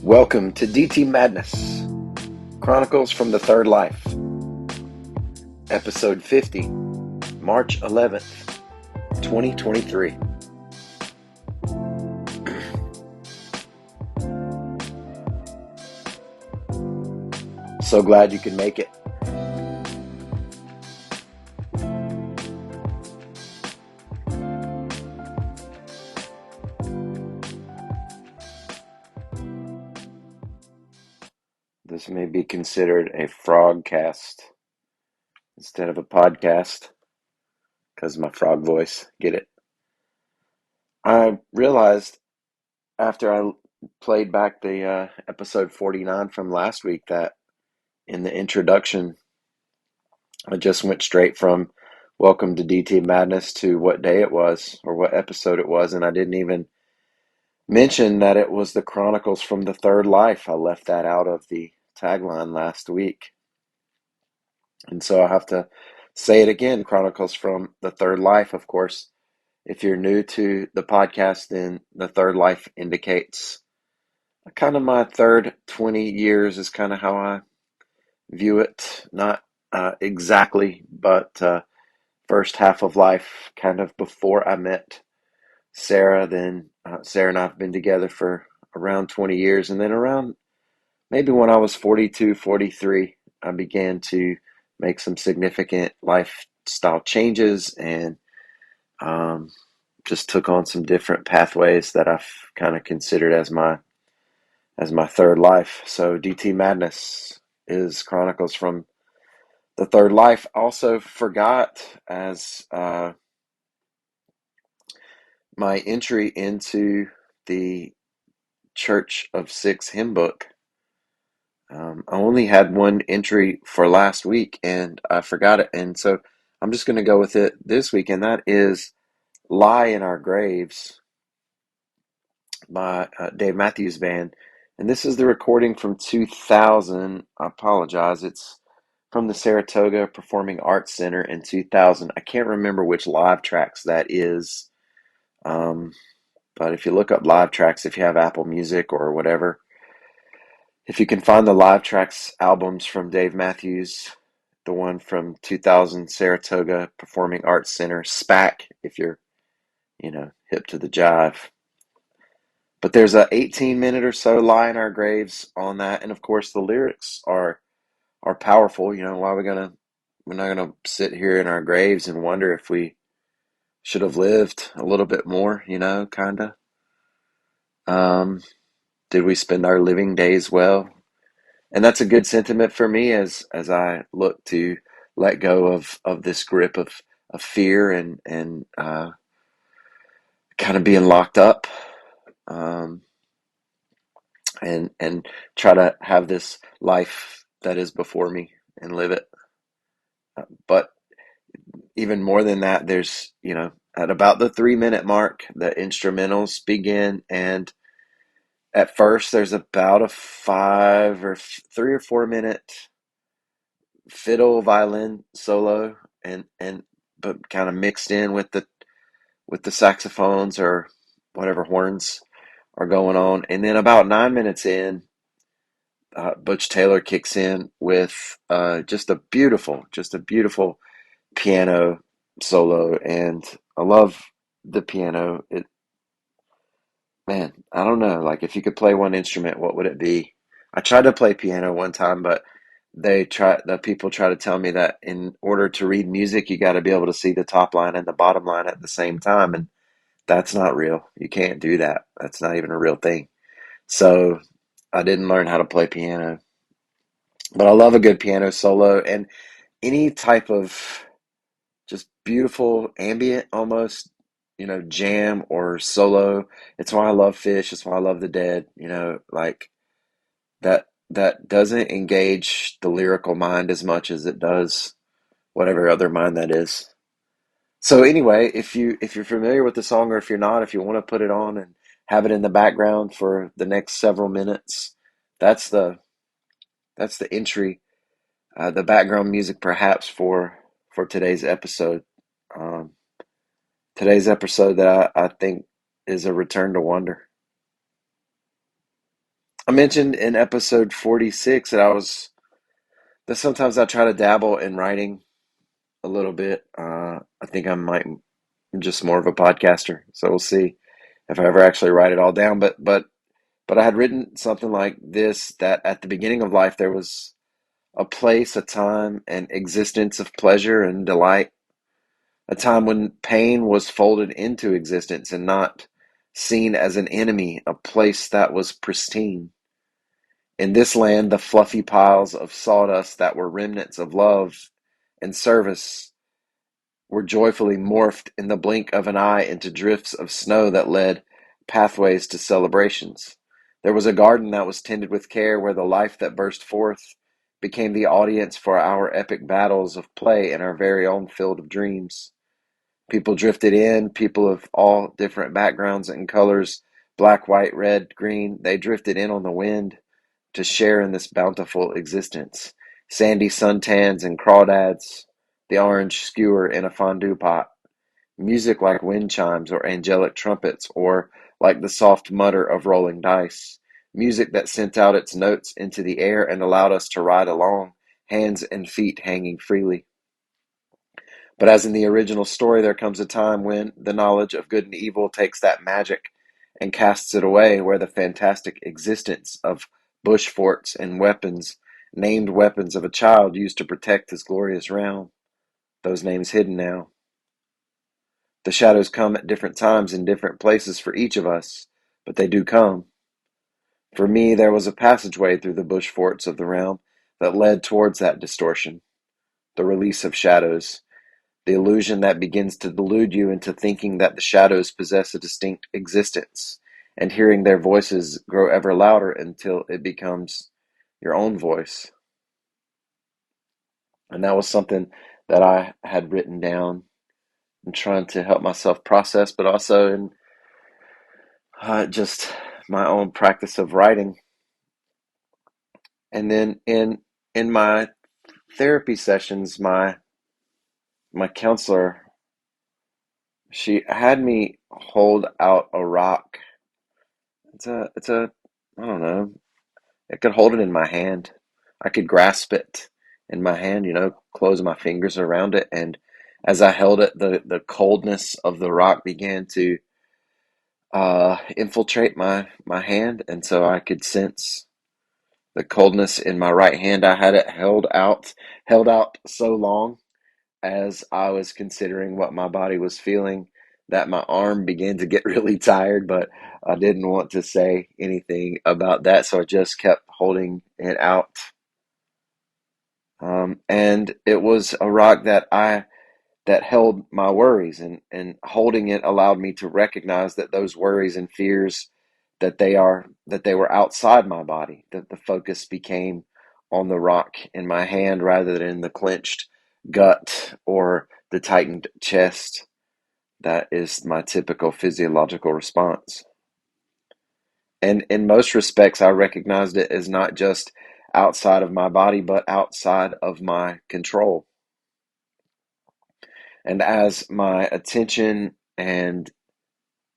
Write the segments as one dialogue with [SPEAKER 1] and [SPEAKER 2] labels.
[SPEAKER 1] Welcome to DT Madness, Chronicles from the Third Life, Episode 50, March 11th, 2023. So glad you could make it. This may be considered a frogcast instead of a podcast because of my frog voice. Get it? I realized after I played back the episode 49 from last week that in the introduction, I just went straight from Welcome to DT Madness to what day it was or what episode it was, and I didn't even mention that it was the Chronicles from the Third Life. I left that out of the tagline last week. And so I have to say it again, Chronicles from the Third Life. Of course, if you're new to the podcast, then the Third Life indicates kind of my third 20 years is kind of how I view it. Not exactly, but first half of life, kind of before I met Sarah. Then Sarah and I have been together for around 20 years. And then around maybe when I was 42, 43, I began to make some significant lifestyle changes and just took on some different pathways that I've kind of considered as my third life. So DT Madness is Chronicles from the Third Life. Also forgot as my entry into the Church of Six hymn book. I only had one entry for last week and I forgot it. And so I'm just going to go with it this week, and that is Lie in Our Graves by Dave Matthews Band. And this is the recording from 2000. I apologize. It's from the Saratoga Performing Arts Center in 2000. I can't remember which live tracks that is. But if you look up live tracks, if you have Apple Music or whatever, if you can find the live tracks albums from Dave Matthews, the one from 2000 Saratoga Performing Arts Center, SPAC, if you're, hip to the jive. But there's a 18-minute or so Lie in Our Graves on that, and of course the lyrics are powerful. Why we're not gonna sit here in our graves and wonder if we should have lived a little bit more, kinda. Did we spend our living days well? And that's a good sentiment for me as I look to let go of this grip of fear and kind of being locked up, um, and try to have this life that is before me and live it. But even more than that, there's at about the 3 minute mark, the instrumentals begin, and at first there's about a 3 or 4 minute fiddle violin solo and but kind of mixed in with the saxophones or whatever horns are going on, and then about 9 minutes in, Butch Taylor kicks in with just a beautiful piano solo. And I love the piano. Man, I don't know, like if you could play one instrument, what would it be? I tried to play piano one time, but the people try to tell me that in order to read music, you got to be able to see the top line and the bottom line at the same time, and that's not real. You can't do that. That's not even a real thing. So I didn't learn how to play piano, but I love a good piano solo and any type of just beautiful ambient, almost, jam or solo. It's why I love Fish. It's why I love The Dead. Like that doesn't engage the lyrical mind as much as it does whatever other mind that is. So anyway, if you're familiar with the song, or if you're not, if you want to put it on and have it in the background for the next several minutes, that's the entry, the background music perhaps for today's episode. Um, today's episode that I think is a return to wonder. I mentioned in episode 46 that that sometimes I try to dabble in writing a little bit. I think I might I'm just more of a podcaster, so we'll see if I ever actually write it all down. But I had written something like this, that at the beginning of life there was a place, a time, an existence of pleasure and delight, a time when pain was folded into existence and not seen as an enemy, a place that was pristine. In this land, the fluffy piles of sawdust that were remnants of love and service were joyfully morphed in the blink of an eye into drifts of snow that led pathways to celebrations. There was a garden that was tended with care where the life that burst forth became the audience for our epic battles of play in our very own field of dreams. People drifted in, people of all different backgrounds and colors, black, white, red, green. They drifted in on the wind to share in this bountiful existence. Sandy suntans and crawdads, the orange skewer in a fondue pot, music like wind chimes or angelic trumpets, or like the soft mutter of rolling dice, music that sent out its notes into the air and allowed us to ride along, hands and feet hanging freely. But as in the original story, there comes a time when the knowledge of good and evil takes that magic and casts it away, where the fantastic existence of bush forts and weapons, named weapons of a child used to protect his glorious realm, those names hidden now. The shadows come at different times in different places for each of us, but they do come. For me, there was a passageway through the bush forts of the realm that led towards that distortion, the release of shadows, the illusion that begins to delude you into thinking that the shadows possess a distinct existence, and hearing their voices grow ever louder until it becomes your own voice. And that was something that I had written down and trying to help myself process, but also in just my own practice of writing. And then in my therapy sessions, my counselor, she had me hold out a rock. It's a I don't know. I could hold it in my hand. I could grasp it in my hand, close my fingers around it, and as I held it, the coldness of the rock began to infiltrate my hand, and so I could sense the coldness in my right hand. I had it held out so long as I was considering what my body was feeling, that my arm began to get really tired, but I didn't want to say anything about that, so I just kept holding it out. And it was a rock that held my worries, and holding it allowed me to recognize that those worries and fears, that they were outside my body, that the focus became on the rock in my hand rather than in the clenched gut or the tightened chest. That is my typical physiological response. And in most respects, I recognized it as not just outside of my body, but outside of my control. And as my attention and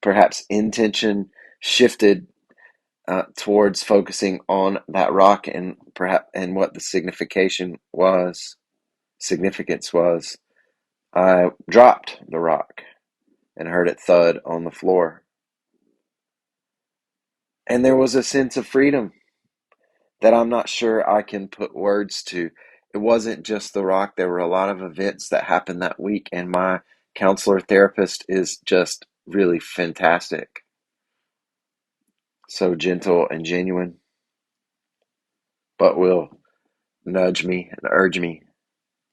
[SPEAKER 1] perhaps intention shifted towards focusing on that rock, and perhaps and what the significance was, I dropped the rock and heard it thud on the floor. And there was a sense of freedom that I'm not sure I can put words to. It wasn't just the rock. There were a lot of events that happened that week, and my counselor therapist is just really fantastic. So gentle and genuine, but will nudge me and urge me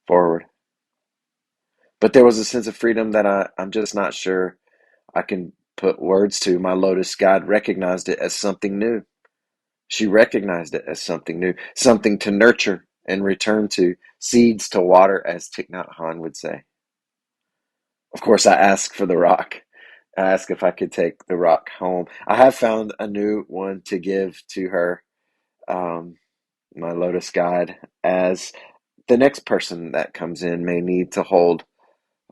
[SPEAKER 1] forward. But there was a sense of freedom that I'm just not sure I can put words to. My Lotus guide recognized it as something new. She recognized it as something new, something to nurture and return to, seeds to water, as Thich Nhat Hanh would say. Of course, I asked for the rock. I asked if I could take the rock home. I have found a new one to give to her, um, my Lotus guide, as the next person that comes in may need to hold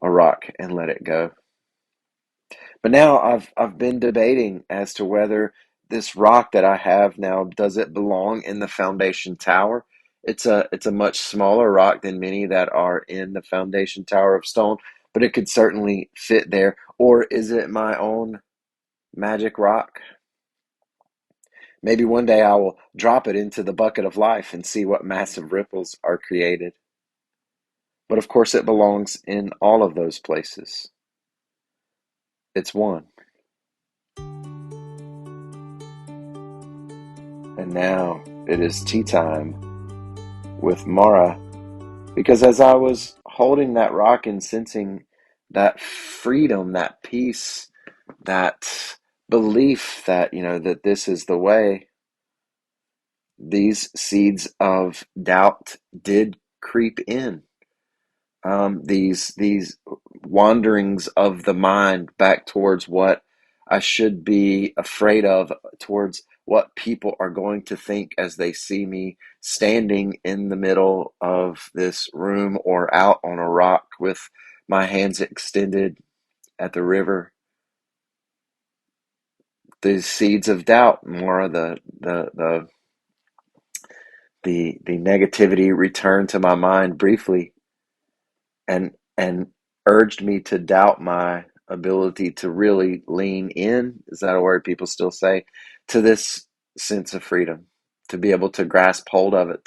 [SPEAKER 1] a rock and let it go. But now I've been debating as to whether this rock that I have now, does it belong in the foundation tower? It's a much smaller rock than many that are in the foundation tower of stone, but it could certainly fit there. Or is it my own magic rock? Maybe one day I will drop it into the bucket of life and see what massive ripples are created. But of course, it belongs in all of those places. It's one. And now it is tea time with Mara, because as I was holding that rock and sensing that freedom, that peace, that belief that, that this is the way, these seeds of doubt did creep in. These wanderings of the mind back towards what I should be afraid of, towards what people are going to think as they see me standing in the middle of this room or out on a rock with my hands extended at the river. The seeds of doubt, more of the negativity returned to my mind briefly, and urged me to doubt my ability to really lean in, is that a word people still say, to this sense of freedom, to be able to grasp hold of it,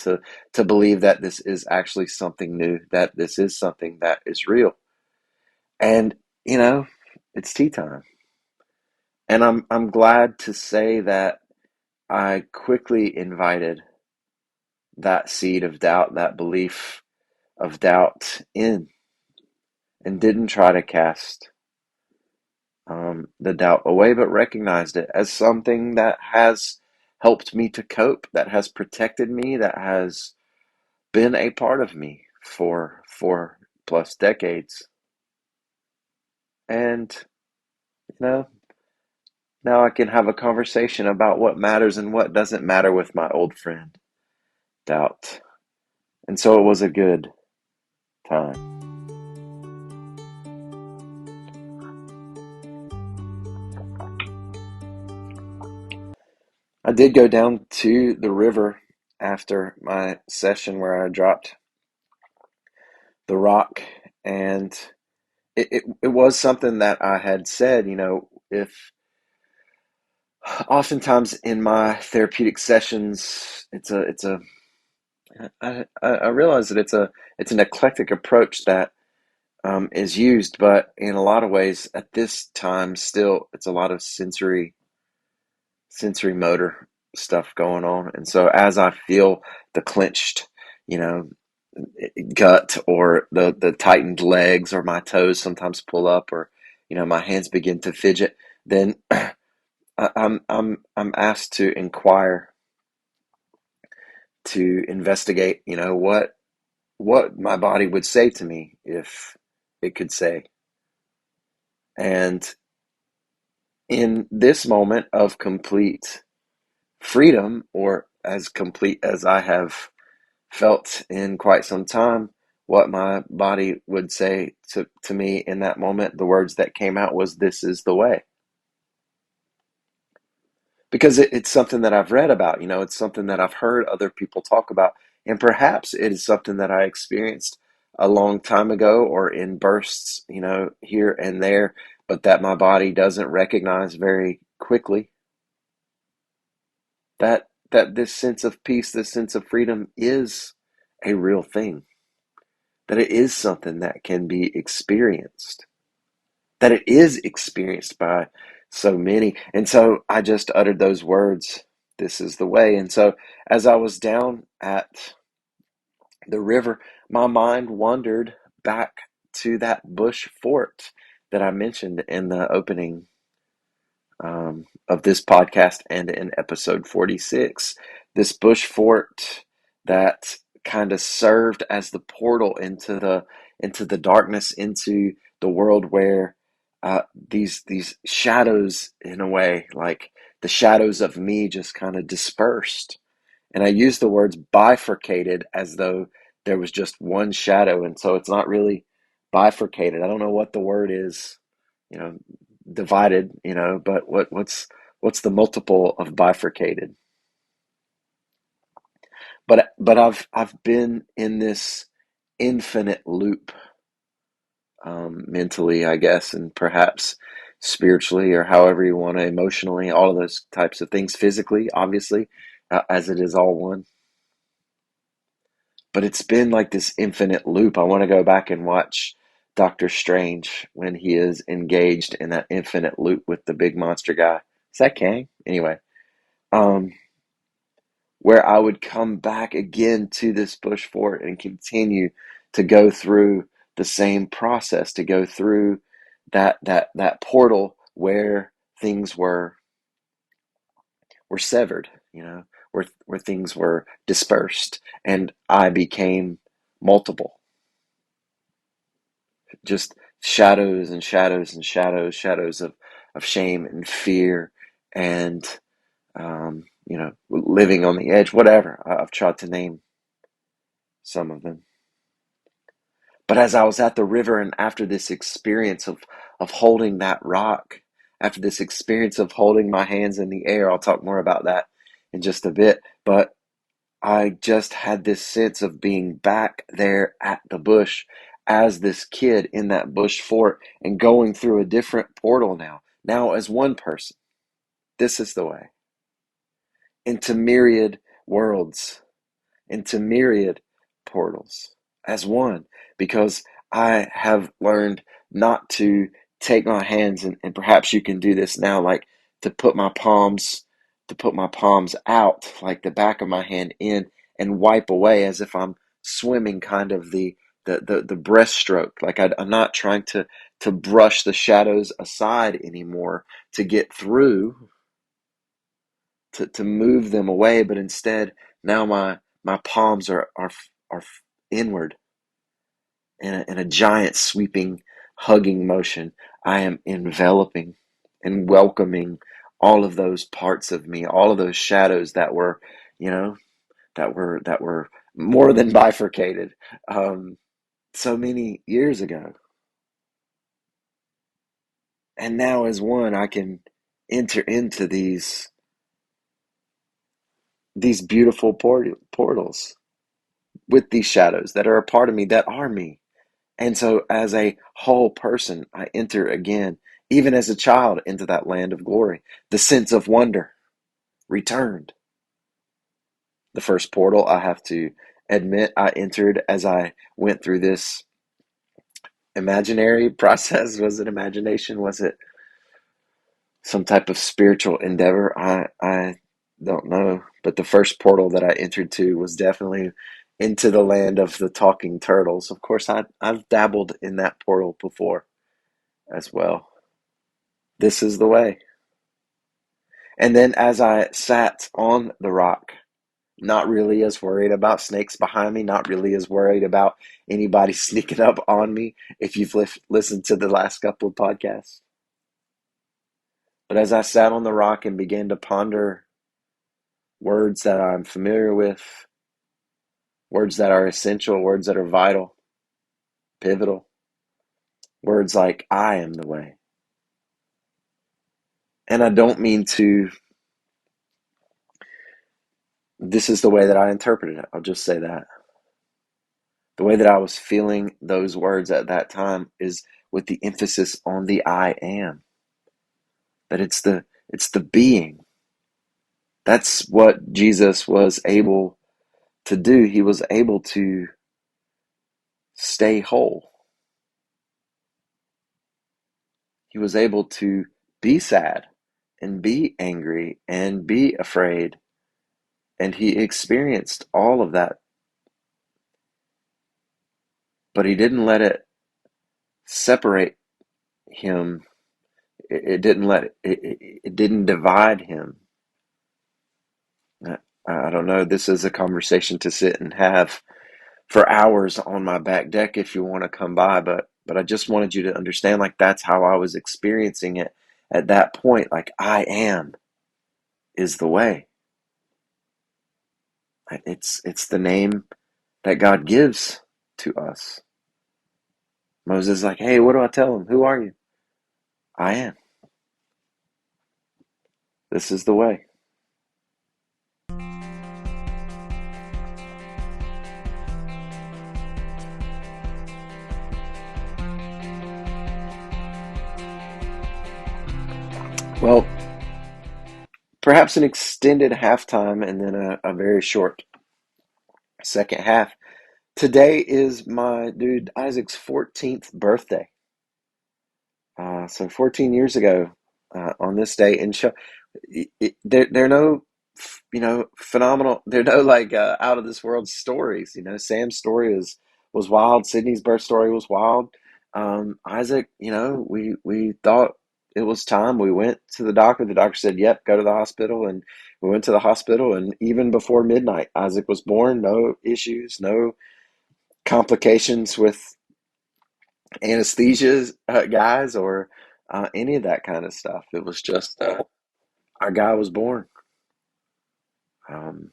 [SPEAKER 1] to believe that this is actually something new, that this is something that is real. And you know, it's tea time. And I'm glad to say that I quickly invited that seed of doubt, that belief of doubt in, and didn't try to cast the doubt away, but recognized it as something that has helped me to cope, that has protected me, that has been a part of me for 4+ decades. And, you know, now I can have a conversation about what matters and what doesn't matter with my old friend, doubt. And so it was a good time. I did go down to the river after my session where I dropped the rock, and it was something that I had said, if oftentimes in my therapeutic sessions, I realize that it's an eclectic approach that is used, but in a lot of ways at this time, still, it's a lot of sensory motor stuff going on. And so as I feel the clenched, you know, gut, or the tightened legs, or my toes sometimes pull up, or my hands begin to fidget, then I'm asked to inquire, to investigate, what my body would say to me if it could say. And in this moment of complete freedom, or as complete as I have felt in quite some time, what my body would say to me in that moment, the words that came out was, "This is the way." Because it's something that I've read about, it's something that I've heard other people talk about, and perhaps it is something that I experienced a long time ago, or in bursts, here and there, but that my body doesn't recognize very quickly. That this sense of peace, this sense of freedom, is a real thing. That it is something that can be experienced. That it is experienced by so many. And so I just uttered those words, "This is the way." And so as I was down at the river, my mind wandered back to that bush fort that I mentioned in the opening of this podcast, and in episode 46. This bush fort that kind of served as the portal into the darkness, into the world where these shadows, in a way, like the shadows of me, just kind of dispersed. And I use the words bifurcated as though there was just one shadow, and so it's not really bifurcated. I don't know what the word is, you know, divided, but what's What's the multiple of bifurcated? But I've been in this infinite loop, mentally, I guess, and perhaps spiritually, or however you want to, emotionally, all of those types of things, physically, obviously, as it is all one. But it's been like this infinite loop. I want to go back and watch Doctor Strange when he is engaged in that infinite loop with the big monster guy. Is that Kang? Anyway, um, where I would come back again to this bush fort and continue to go through the same process, to go through that portal where things were severed, where things were dispersed, and I became multiple, just shadows and shadows and shadows, shadows of shame and fear and living on the edge, whatever. I've tried to name some of them. But as I was at the river and after this experience of holding that rock, after this experience of holding my hands in the air, I'll talk more about that in just a bit. But I just had this sense of being back there at the bush as this kid in that bush fort and going through a different portal now as one person. This is the way. Into myriad worlds, into myriad portals as one, because I have learned not to take my hands, and perhaps you can do this now, like to put my palms out, like the back of my hand in, and wipe away as if I'm swimming, kind of the breaststroke. Like I'm not trying to brush the shadows aside anymore to get through, to move them away, but instead now my palms are inward in a giant sweeping hugging motion. I am enveloping and welcoming all of those parts of me, all of those shadows that were, you know, that were more than bifurcated, so many years ago. And now as one, I can enter into these beautiful portals with these shadows that are a part of me, that are me. And so, as a whole person, I enter again, even as a child, into that land of glory. The sense of wonder returned. The first portal, I have to admit, I entered as I went through this imaginary process. Was it imagination? Was it some type of spiritual endeavor? I don't know. But the first portal that I entered to was definitely into the land of the talking turtles. Of course, I've dabbled in that portal before as well. This is the way. And then as I sat on the rock, not really as worried about snakes behind me, not really as worried about anybody sneaking up on me, if you've listened to the last couple of podcasts. But as I sat on the rock and began to ponder words that I'm familiar with, words that are essential, words that are vital, pivotal, words like I am the way. And I don't mean to, this is the way that I interpreted it. I'll just say that. The way that I was feeling those words at that time is with the emphasis on the I am. That it's the being. That's what Jesus was able to do. He was able to stay whole. He was able to be sad and be angry and be afraid. And he experienced all of that. But he didn't let it separate him. It didn't it didn't divide him. I don't know. This is a conversation to sit and have for hours on my back deck if you want to come by, but I just wanted you to understand, like, that's how I was experiencing it at that point. Like, I am is the way. It's the name that God gives to us. Moses is like, hey, what do I tell him? Who are you? I am. This is the way. Well, perhaps an extended halftime and then a very short second half. Today is my dude Isaac's 14th birthday. So 14 years ago on this day, and there are no, phenomenal. There are no like out of this world stories. Sam's story was wild. Sydney's birth story was wild. Isaac, we thought it was time. We went to the doctor. The doctor said, "Yep, go to the hospital." And we went to the hospital, and even before midnight, Isaac was born. No issues, no complications with anesthesias, guys, or any of that kind of stuff. It was just our guy was born. Um,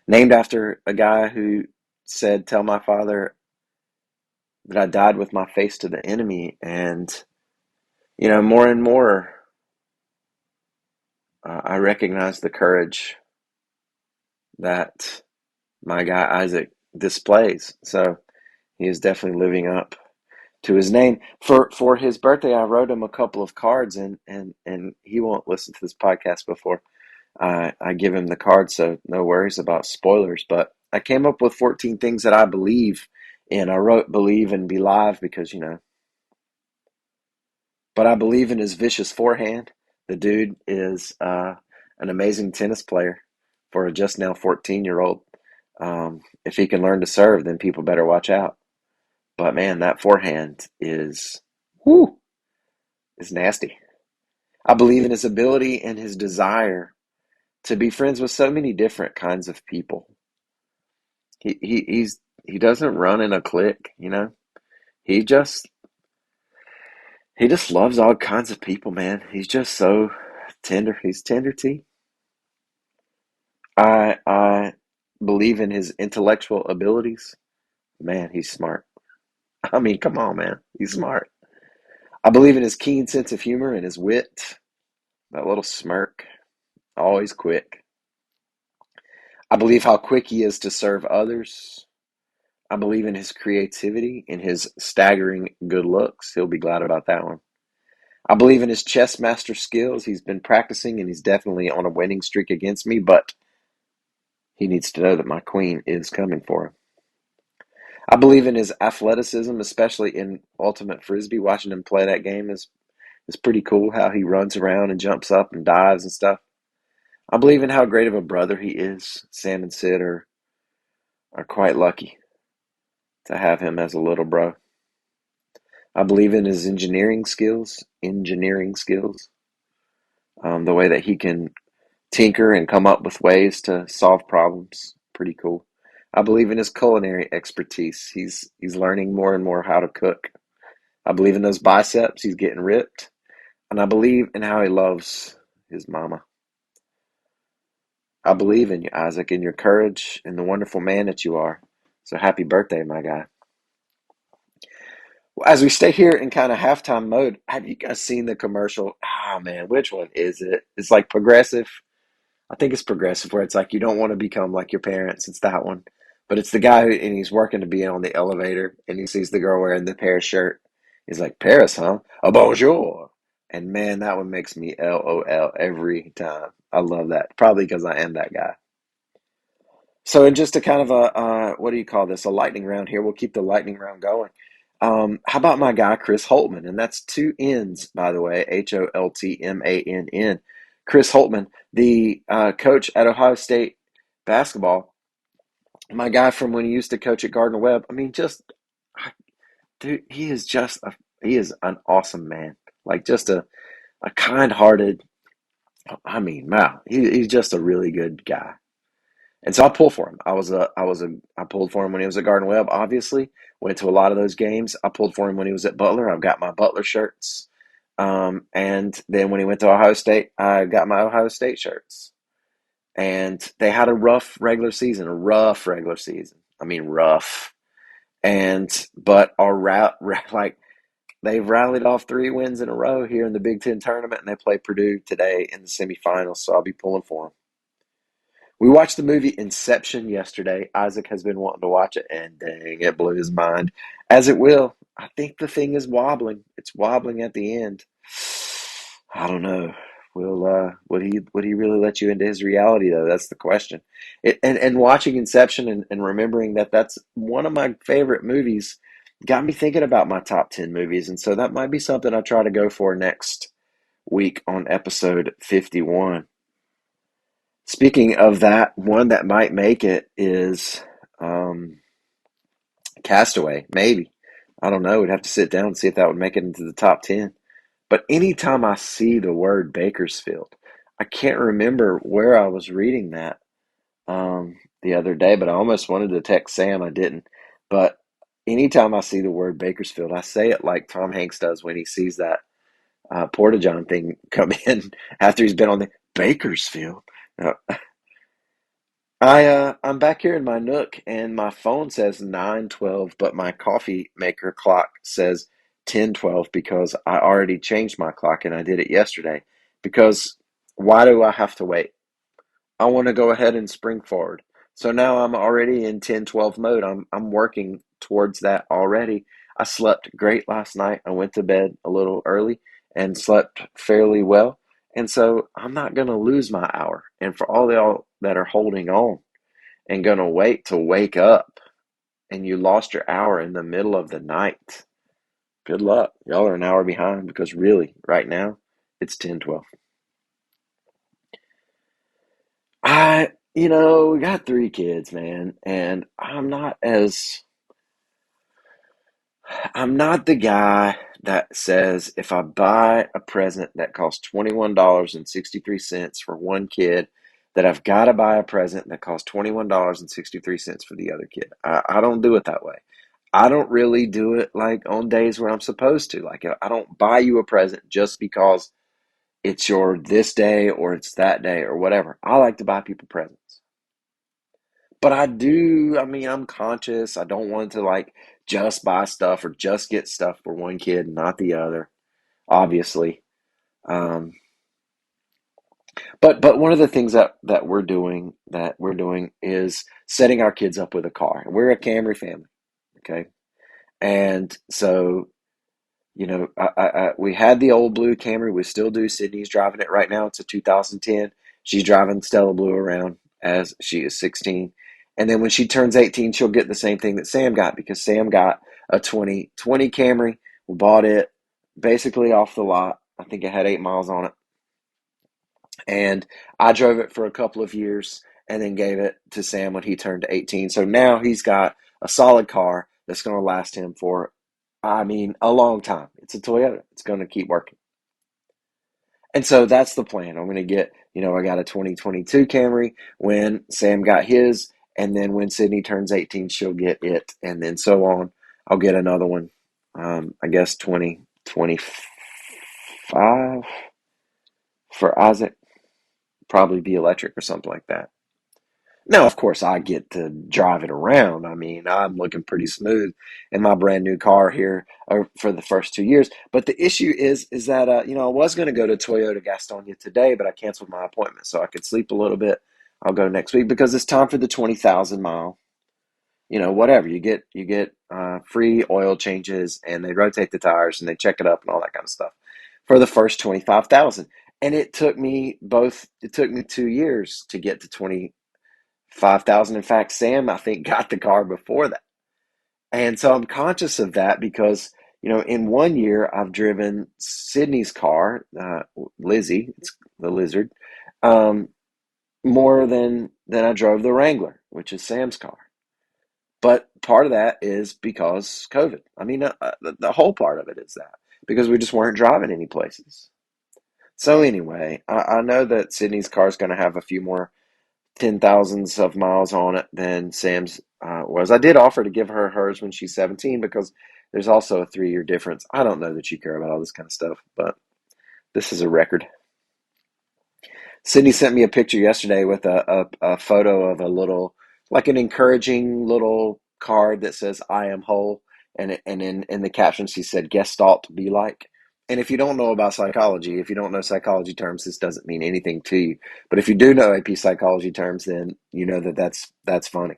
[SPEAKER 1] Named after a guy who said, "Tell my father that I died with my face to the enemy." And, more and more, I recognize the courage that my guy Isaac displays. So he is definitely living up to his name. For his birthday, I wrote him a couple of cards, and he won't listen to this podcast before I give him the card, so no worries about spoilers. But I came up with 14 things that I believe in. I wrote "believe" and "be live" because, but I believe in his vicious forehand. The dude is an amazing tennis player for a just now 14-year-old. If he can learn to serve, then people better watch out. But man, that forehand whoo, is nasty. I believe in his ability and his desire to be friends with so many different kinds of people. He doesn't run in a clique. He just he just loves all kinds of people, man. He's just so tender. He's tender T. I believe in his intellectual abilities. Man, he's smart. I mean, come on, man. He's smart. I believe in his keen sense of humor and his wit. That little smirk, always quick. I believe how quick he is to serve others. I believe in his creativity and his staggering good looks. He'll be glad about that one. I believe in his chess master skills. He's been practicing and he's definitely on a winning streak against me, but he needs to know that my queen is coming for him. I believe in his athleticism, especially in Ultimate Frisbee. Watching him play that game is pretty cool, how he runs around and jumps up and dives and stuff. I believe in how great of a brother he is. Sam and Sid are quite lucky to have him as a little bro. I believe in his engineering skills, the way that he can tinker and come up with ways to solve problems. Pretty cool. I believe in his culinary expertise. He's learning more and more how to cook. I believe in those biceps. He's getting ripped. And I believe in how he loves his mama. I believe in you, Isaac, in your courage and the wonderful man that you are. So happy birthday, my guy. Well, as we stay here in kind of halftime mode, have you guys seen the commercial? Ah, man, which one is it? It's like Progressive. I think it's Progressive, where it's like you don't want to become like your parents. It's that one. But it's the guy and he's working to be on the elevator and he sees the girl wearing the Paris shirt. He's like, "Paris, huh? A bonjour." And man, that one makes me LOL every time. I love that. Probably because I am that guy. So, in just a kind of a, what do you call this? A lightning round here. We'll keep the lightning round going. How about my guy, Chris Holtmann? And that's two N's, by the way, Holtmann. Chris Holtmann, the coach at Ohio State basketball, my guy from when he used to coach at Gardner Webb. I mean, dude, he is an awesome man. Like, just a kind hearted, I mean, wow, he's just a really good guy. And so I pulled for him. I pulled for him when he was at Gardner Webb, obviously. Went to a lot of those games. I pulled for him when he was at Butler. I've got my Butler shirts. And then when he went to Ohio State, I got my Ohio State shirts. And they had a rough regular season. I mean, rough. But our route, like, They've rallied off 3 wins in a row here in the Big Ten tournament, and they play Purdue today in the semifinals. So I'll be pulling for them. We watched the movie Inception yesterday. Isaac has been wanting to watch it, and dang, it blew his mind. As it will. I think the thing is wobbling. It's wobbling at the end. I don't know. Would he really let you into his reality though? That's the question. And watching Inception and remembering that that's one of my favorite movies got me thinking about my top 10 movies, and so that might be something I try to go for next week on episode 51. Speaking of that, one that might make it is um, Castaway. Maybe. I don't know. We'd have to sit down and see if that would make it into the top 10. But anytime I see the word Bakersfield, I can't remember where I was reading that the other day, but I almost wanted to text Sam. I didn't. But anytime I see the word Bakersfield, I say it like Tom Hanks does when he sees that Porta John thing come in after he's been on the Bakersfield. Uh, I'm back here in my Nook and my phone says 9:12, but my coffee maker clock says 10:12 because I already changed my clock and I did it yesterday. Because why do I have to wait? I want to go ahead and spring forward. So now I'm already in 10:12 mode. I'm working towards that already. I slept great last night. I went to bed a little early and slept fairly well. And so I'm not going to lose my hour. And for all y'all that are holding on and going to wait to wake up and you lost your hour in the middle of the night, good luck. Y'all are an hour behind because really, right now, it's 10:12. We got 3 kids, man, and I'm not the guy that says if I buy a present that costs $21.63 for one kid, that I've got to buy a present that costs $21.63 for the other kid. I don't do it that way. I don't really do it like on days where I'm supposed to. Like, I don't buy you a present just because it's your this day or it's that day or whatever. I like to buy people presents. But I mean, I'm conscious. I don't want to like just buy stuff or just get stuff for one kid and not the other, obviously. Um, but one of the things that we're doing is setting our kids up with a car. We're a Camry family, okay? And so we had the old blue Camry. We still do. Sydney's driving it right now. It's a 2010. She's driving Stella Blue around as she is 16. And then when she turns 18, she'll get the same thing that Sam got because Sam got a 2020 Camry. We bought it basically off the lot. I think it had 8 miles on it. And I drove it for a couple of years and then gave it to Sam when he turned 18. So now he's got a solid car that's going to last him for, I mean, a long time. It's a Toyota. It's going to keep working. And so that's the plan. I'm going to get, I got a 2022 Camry when Sam got his. And then when Sydney turns 18, she'll get it. And then so on. I'll get another one, I guess 2025 for Isaac. Probably be electric or something like that. Now, of course, I get to drive it around. I mean, I'm looking pretty smooth in my brand new car here for the first 2 years. But the issue is that I was going to go to Toyota Gastonia today, but I canceled my appointment so I could sleep a little bit. I'll go next week because it's time for the 20,000 mile. Whatever you get free oil changes and they rotate the tires and they check it up and all that kind of stuff for the first 25,000. And it took me 2 years to get to 25,000. In fact, Sam, I think, got the car before that. And so I'm conscious of that because, in one year I've driven Sydney's car, Lizzie, it's the lizard, um, more than I drove the Wrangler, which is Sam's car. But part of that is because COVID. I mean, the whole part of it is that because we just weren't driving any places. So anyway, I know that Sydney's car is going to have a few more 10,000s of miles on it than Sam's was. I did offer to give her hers when she's 17 because there's also a 3 year difference. I don't know that you care about all this kind of stuff, but this is a record. Sydney sent me a picture yesterday with a photo of a little, like an encouraging little card that says, I am whole. and in the caption she said Gestalt be like. And if you don't know about psychology, if you don't know psychology terms, this doesn't mean anything to you. But if you do know AP psychology terms, then you know that that's funny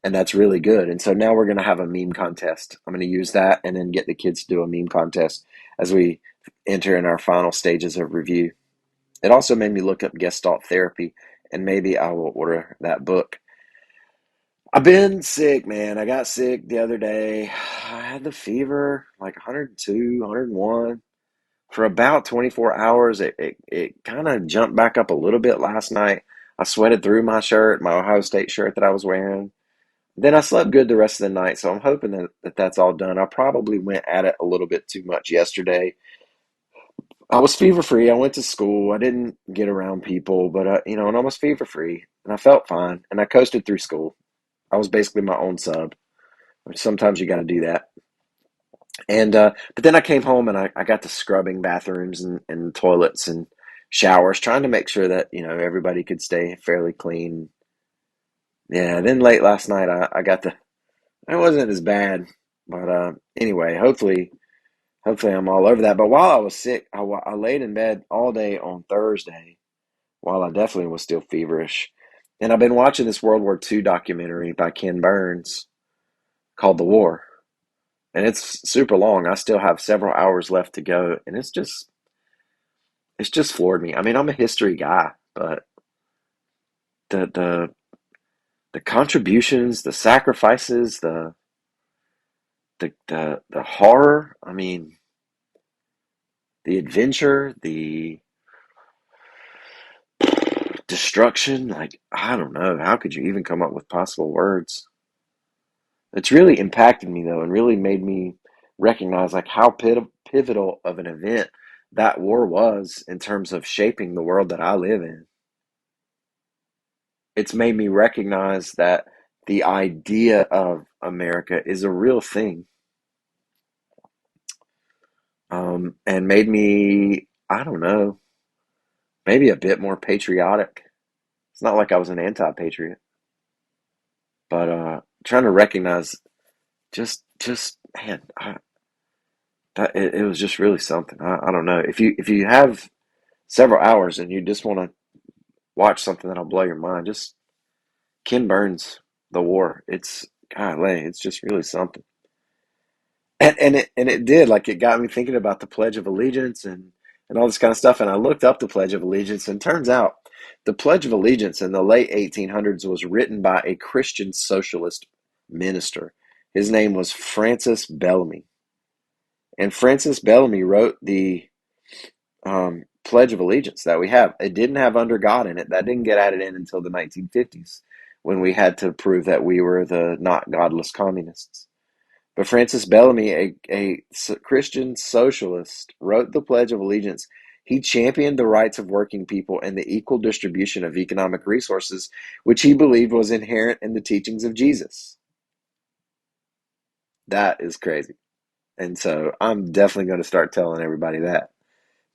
[SPEAKER 1] and that's really good. And so now we're going to have a meme contest. I'm going to use that and then get the kids to do a meme contest as we enter in our final stages of review. It also made me look up Gestalt therapy, and maybe I will order that book. I've been sick, man. I got sick the other day. I had the fever, like 102, 101 for about 24 hours. It kind of jumped back up a little bit last night. I sweated through my shirt, my Ohio State shirt that I was wearing. Then I slept good the rest of the night, so I'm hoping that that's all done. I probably went at it a little bit too much yesterday. I was fever free. I went to school. I didn't get around people, but and I was fever free, and I felt fine, and I coasted through school. I was basically my own sub, which sometimes you got to do that. And but then I came home and I got to scrubbing bathrooms and toilets and showers, trying to make sure that everybody could stay fairly clean. Yeah. Then late last night I got the. It wasn't as bad, but anyway, hopefully I'm all over that. But while I was sick, I laid in bed all day on Thursday while I definitely was still feverish. And I've been watching this World War II documentary by Ken Burns called The War. And it's super long. I still have several hours left to go. And it's just floored me. I mean, I'm a history guy, but the the the contributions, the sacrifices, the horror, I mean, the adventure, the destruction, like I don't know, how could you even come up with possible words? It's really impacted me though, and really made me recognize like how pivotal of an event that war was in terms of shaping the world that I live in. It's made me recognize that the idea of America is a real thing, and made me, I don't know, maybe a bit more patriotic. It's not like I was an anti-patriot, but trying to recognize just man, it was just really something. I don't know if you have several hours and you just want to watch something that'll blow your mind, just Ken Burns, The War. It's golly, it's just really something. And it did, like, it got me thinking about the Pledge of Allegiance and all this kind of stuff. And I looked up the Pledge of Allegiance, and turns out the Pledge of Allegiance in the late 1800s was written by a Christian socialist minister. His name was Francis Bellamy, and Francis Bellamy wrote the Pledge of Allegiance that we have. It didn't have "under God" in it. That didn't get added in until the 1950s, when we had to prove that we were the not godless communists. But Francis Bellamy, a Christian socialist, wrote the Pledge of Allegiance. He championed the rights of working people and the equal distribution of economic resources, which he believed was inherent in the teachings of Jesus. That is crazy. And so I'm definitely going to start telling everybody that,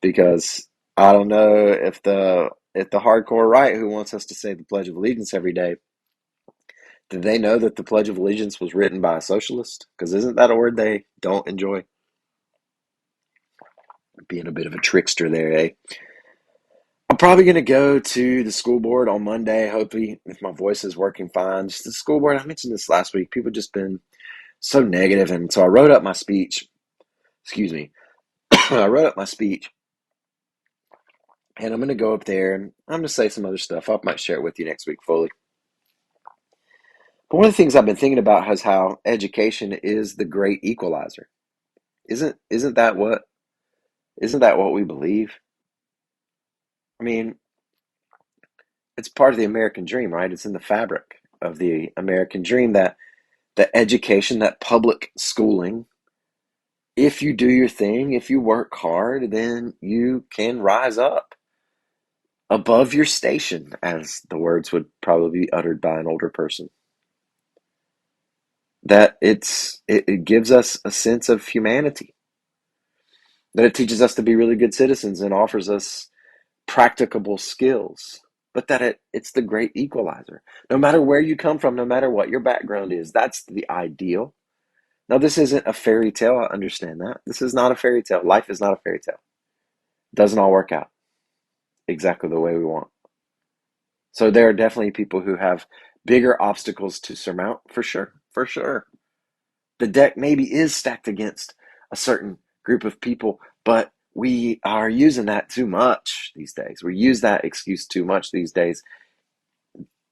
[SPEAKER 1] because I don't know if the hardcore right who wants us to say the Pledge of Allegiance every day, did they know that the Pledge of Allegiance was written by a socialist? Because isn't that a word they don't enjoy? Being a bit of a trickster there, eh? I'm probably going to go to the school board on Monday, hopefully, if my voice is working fine. Just the school board, I mentioned this last week. People just been so negative, and so I wrote up my speech. Excuse me. I wrote up my speech, and I'm going to go up there, and I'm going to say some other stuff. I might share it with you next week fully. But one of the things I've been thinking about is how education is the great equalizer. Isn't that what we believe? I mean, it's part of the American dream, right? It's in the fabric of the American dream that the education, that public schooling, if you do your thing, if you work hard, then you can rise up above your station, as the words would probably be uttered by an older person. That it gives us a sense of humanity, that it teaches us to be really good citizens and offers us practicable skills, but that it's the great equalizer. No matter where you come from, no matter what your background is, that's the ideal. Now, this isn't a fairy tale. I understand that. This is not a fairy tale. Life is not a fairy tale. It doesn't all work out exactly the way we want. So there are definitely people who have bigger obstacles to surmount, for sure, for sure. The deck maybe is stacked against a certain group of people, but we are using that too much these days. We use that excuse too much these days.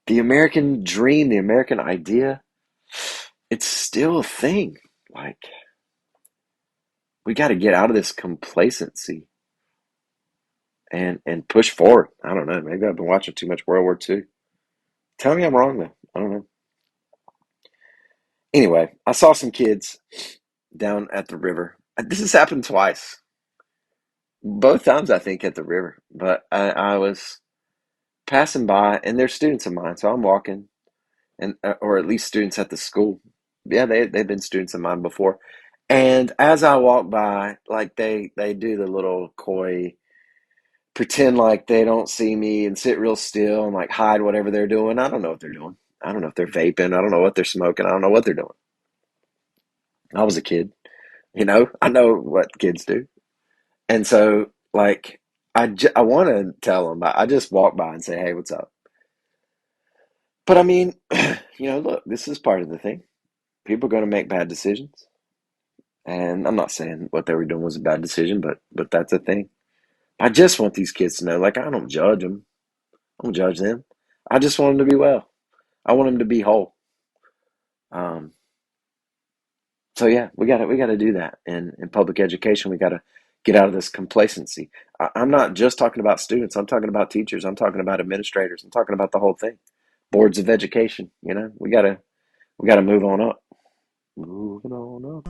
[SPEAKER 1] The American dream, the American idea, it's still a thing. Like, we got to get out of this complacency and push forward. I don't know. Maybe I've been watching too much World War II. Tell me I'm wrong, though. I don't know. Anyway, I saw some kids down at the river. This has happened twice. Both times, I think, at the river. But I was passing by, and they're students of mine. So I'm walking, and or at least students at the school. Yeah, they've been students of mine before. And as I walk by, like they do the little coy pretend like they don't see me and sit real still and like hide whatever they're doing. I don't know what they're doing. I don't know if they're vaping. I don't know what they're smoking. I don't know what they're doing. I was a kid, I know what kids do. And so, like, I want to tell them, but I just walk by and say, hey, what's up? But I mean, look, this is part of the thing. People are going to make bad decisions. And I'm not saying what they were doing was a bad decision, but that's a thing. I just want these kids to know, like, I don't judge them. I don't judge them. I just want them to be well. I want them to be whole. Um, so yeah, we gotta do that in public education. We gotta get out of this complacency. I'm not just talking about students. I'm talking about teachers. I'm talking about administrators. I'm talking about the whole thing. Boards of education. We gotta move on up. Moving on up.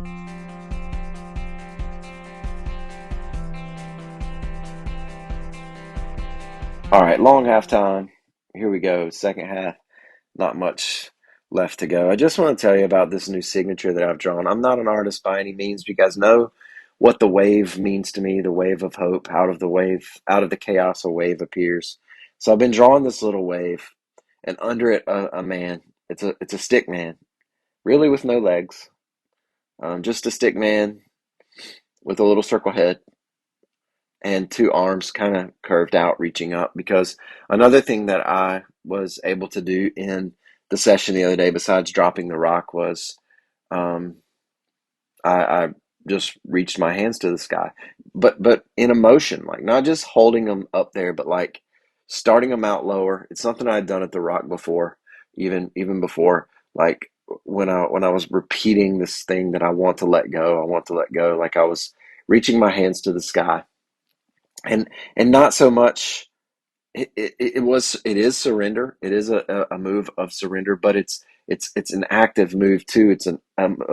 [SPEAKER 1] All right, long halftime. Here we go. Second half. Not much left to go. I just want to tell you about this new signature that I've drawn. I'm not an artist by any means. You guys know what the wave means to me, the wave of hope. Out of the chaos, a wave appears. So I've been drawing this little wave, and under it, a man. It's a stick man, really with no legs, just a stick man with a little circle head and two arms kind of curved out, reaching up. Because another thing that I was able to do in the session the other day, besides dropping the rock, was um, I just reached my hands to the sky, but in a motion, like not just holding them up there, but like starting them out lower. It's something I had done at the rock before, even before, like when I was repeating this thing that I want to let go, like I was reaching my hands to the sky, and not so much. It is surrender. It is a move of surrender, but it's an active move too. It's a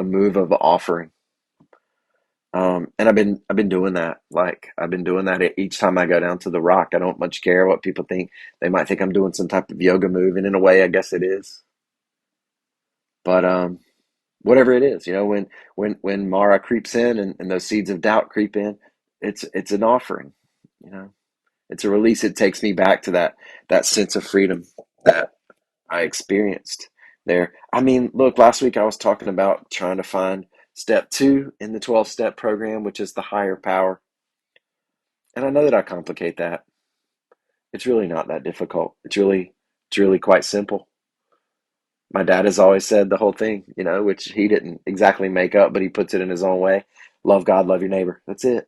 [SPEAKER 1] move of offering. And I've been doing that. Like I've been doing that each time I go down to the rock. I don't much care what people think. They might think I'm doing some type of yoga move, and in a way, I guess it is. But whatever it is, when Mara creeps in and those seeds of doubt creep in, it's an offering. You know, it's a release. It takes me back to that sense of freedom that I experienced there. I mean, look, last week I was talking about trying to find step two in the 12 step program, which is the higher power. And I know that I complicate that. It's really not that difficult. It's really quite simple. My dad has always said the whole thing, which he didn't exactly make up, but he puts it in his own way. Love God, love your neighbor. That's it.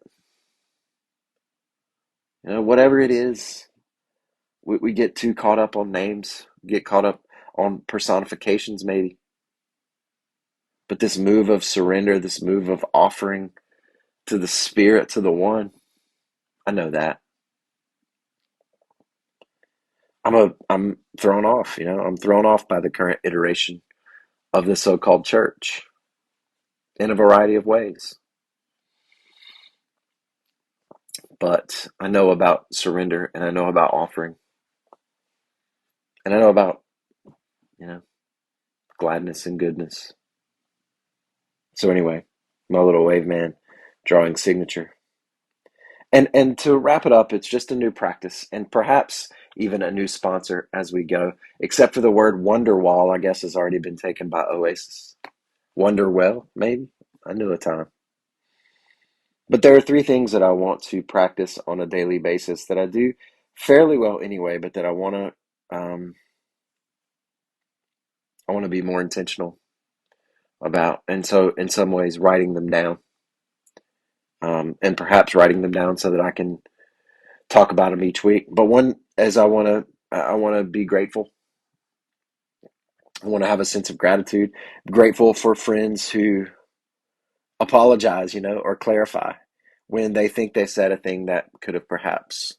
[SPEAKER 1] Whatever it is, we get too caught up on names, get caught up on personifications maybe. But this move of surrender, this move of offering to the Spirit, to the One, I know that. I'm thrown off, I'm thrown off by the current iteration of the so-called church in a variety of ways. But I know about surrender, and I know about offering, and I know about, you know, gladness and goodness. So anyway, my little wave man drawing signature. And to wrap it up, it's just a new practice and perhaps even a new sponsor as we go, except for the word Wonderwall, I guess, has already been taken by Oasis. Wonderwell, maybe? I knew a time. But there are three things that I want to practice on a daily basis that I do fairly well anyway, but that I want to be more intentional about. And so in some ways writing them down, and perhaps writing them down so that I can talk about them each week. But one is I want to be grateful. I want to have a sense of gratitude, grateful for friends who apologize, or clarify when they think they said a thing that could have perhaps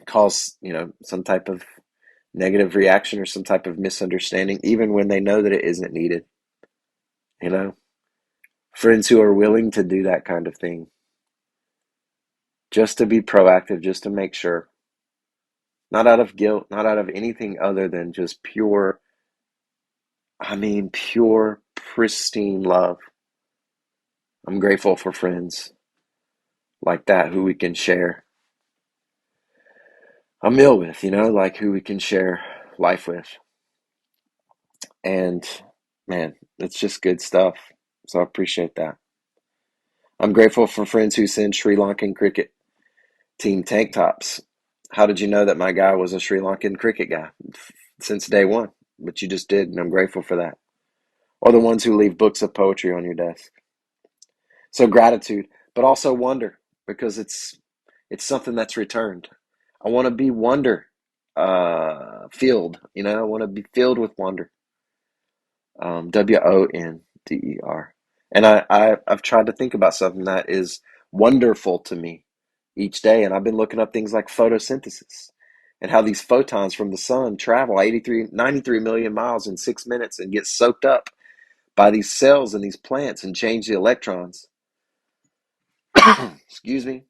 [SPEAKER 1] caused, some type of negative reaction or some type of misunderstanding, even when they know that it isn't needed. You know, friends who are willing to do that kind of thing, just to be proactive, just to make sure, not out of guilt, not out of anything other than just pure, pristine love. I'm grateful for friends like that who we can share a meal with, like who we can share life with. And man, it's just good stuff. So I appreciate that. I'm grateful for friends who send Sri Lankan cricket team tank tops. How did you know that my guy was a Sri Lankan cricket guy? Since day one. But you just did, and I'm grateful for that. Or the ones who leave books of poetry on your desk. So gratitude, but also wonder, because it's something that's returned. I want to be wonder filled, I want to be filled with wonder. WONDER. And I've tried to think about something that is wonderful to me each day. And I've been looking up things like photosynthesis and how these photons from the sun travel 93 million miles in 6 minutes and get soaked up by these cells in these plants and change the electrons. Excuse me.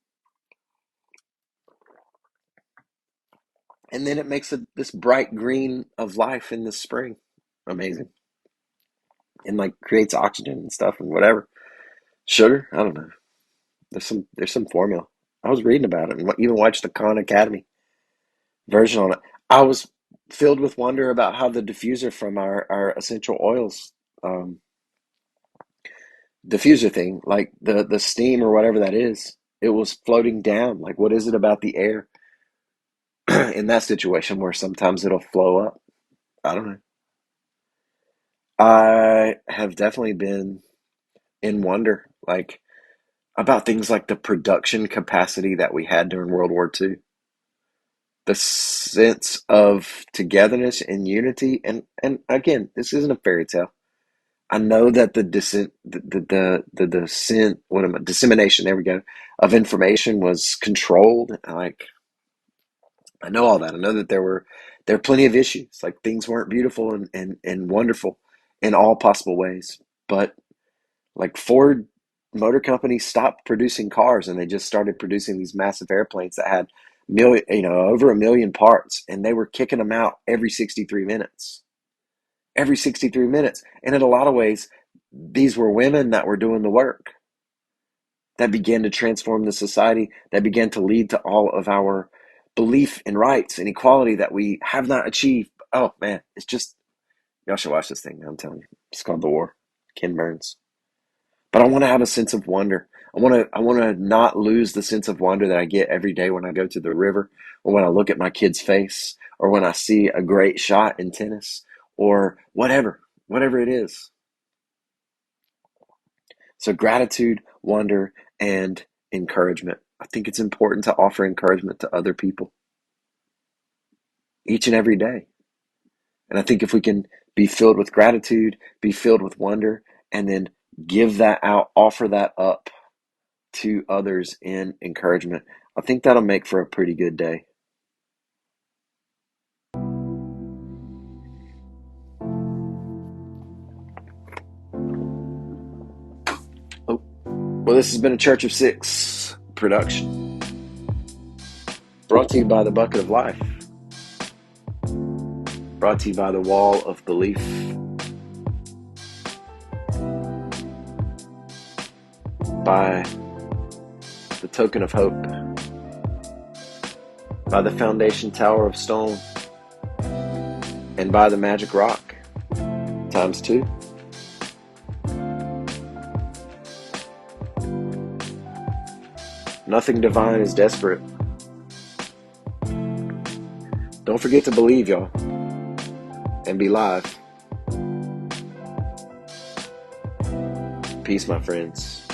[SPEAKER 1] And then it makes this bright green of life in the spring. Amazing. And like creates oxygen and stuff and whatever. Sugar? I don't know. There's some formula. I was reading about it and even watched the Khan Academy version on it. I was filled with wonder about how the diffuser from our essential oils diffuser thing, like the steam or whatever that is, it was floating down. Like, what is it about the air in that situation where sometimes it'll flow up? I don't know. I have definitely been in wonder, like about things like the production capacity that we had during World War II, the sense of togetherness and unity. And again, this isn't a fairy tale. I know that the descent, dissemination, there we go, of information was controlled. Like, I know all that. I know that there are plenty of issues. Like, things weren't beautiful and wonderful in all possible ways. But like, Ford Motor Company stopped producing cars and they just started producing these massive airplanes that had over 1 million parts, and they were kicking them out every 63 minutes. Every 63 minutes. And in a lot of ways, these were women that were doing the work that began to transform the society, that began to lead to all of our belief in rights and equality that we have not achieved. Oh man, it's just, y'all should watch this thing. I'm telling you, it's called The War. Ken Burns. But I want to have a sense of wonder. I want to not lose the sense of wonder that I get every day when I go to the river, or when I look at my kid's face, or when I see a great shot in tennis, or whatever it is. So gratitude, wonder, and encouragement. I think it's important to offer encouragement to other people each and every day. And I think if we can be filled with gratitude, be filled with wonder, and then give that out, offer that up to others in encouragement, I think that'll make for a pretty good day. Oh, well, this has been a Church of Six production, brought to you by the Bucket of Life, brought to you by the Wall of Belief, by the Token of Hope, by the Foundation Tower of Stone, and by the Magic Rock, ×2. Nothing divine is desperate. Don't forget to believe, y'all, and be live. Peace, my friends.